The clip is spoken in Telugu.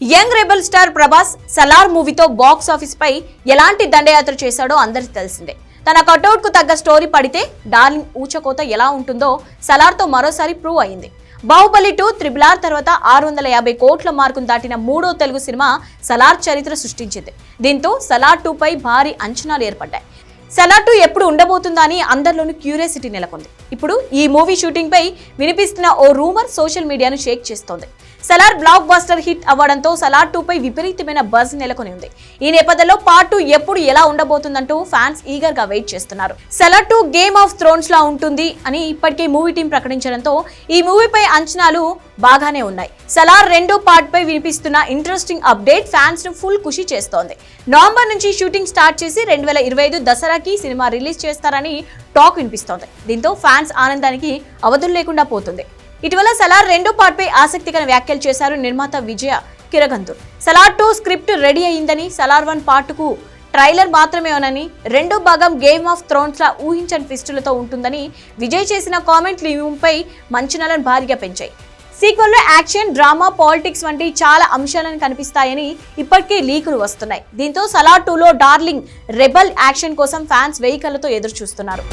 Young rebel star Prabhas Salaar మూవీతో బాక్స్ ఆఫీస్ పై ఎలాంటి దండయాత్ర చేశాడో అందరికీ తెలిసిందే. తన కటౌట్ కు తగ్గ స్టోరీ పడితే డార్లింగ్ ఊచకోత ఎలా ఉంటుందో సలార్తో మరోసారి ప్రూవ్ అయింది. బాహుబలి 2, RRR తర్వాత 650 కోట్ల మార్కును దాటిన మూడో తెలుగు సినిమా సలార్ చరిత్ర సృష్టించింది. దీంతో సలార్ 2 పై భారీ అంచనాలు ఏర్పడ్డాయి. సలార్ 2 ఎప్పుడు ఉండబోతుందా అని అందరిలోనూ క్యూరియాసిటీ నెలకొంది. ఇప్పుడు ఈ మూవీ షూటింగ్ పై వినిపిస్తున్న ఓ రూమర్ సోషల్ మీడియాను షేక్ చేస్తోంది. సలార్ బ్లాక్ బస్టర్ హిట్ అవ్వడంతో సలార్ 2 పై విపరీతమైన బజ్ నెలకొని ఉంది. ఈ నేపథ్యంలో పార్ట్ 2 ఎప్పుడు ఎలా ఉండబోతుందంటూ ఫ్యాన్స్ ఈగర్ గా వెయిట్ చేస్తున్నారు. సలార్ 2 గేమ్ ఆఫ్ థ్రోన్స్ లా ఉంటుంది అని ఇప్పటికే మూవీ టీం ప్రకటించడంతో ఈ మూవీపై అంచనాలు బాగానే ఉన్నాయి. సలార్ 2 పార్ట్ పై వినిపిస్తున్న ఇంట్రెస్టింగ్ అప్డేట్ ఫ్యాన్స్ ను ఫుల్ ఖుషి చేస్తోంది. నవంబర్ నుంచి షూటింగ్ స్టార్ట్ చేసి 2025 దసరాకి సినిమా రిలీజ్ చేస్తారని టాక్ వినిపిస్తోంది. దీంతో ఫ్యాన్స్ ఆనందానికి అవధులు లేకుండా పోతుంది. ఇటీవల సలార్ 2 పార్ట్ పై ఆసక్తికర వ్యాఖ్యలు చేశారు నిర్మాత విజయ కిరగందూర్. సలార్ 2 స్క్రిప్ట్ రెడీ అయ్యిందని, సలార్ 1 పార్ట్ కు ట్రైలర్ మాత్రమేనని, రెండో భాగం గేమ్ ఆఫ్ థ్రోన్స్ లా ఊహించని ట్విస్టులతో ఉంటుందని విజయ్ చేసిన కామెంట్లు ఈ మూవీపై మంచనాలను భారీగా పెంచాయి. సీక్వెల్ లో యాక్షన్, డ్రామా, పాలిటిక్స్ వంటి చాలా అంశాలను కనిపిస్తాయని ఇప్పటికే లీకులు వస్తున్నాయి. దీంతో సలార్ 2 లో డార్లింగ్ రెబల్ యాక్షన్ కోసం ఫ్యాన్స్ వెయ్యి కళ్ళతో ఎదురు చూస్తున్నారు.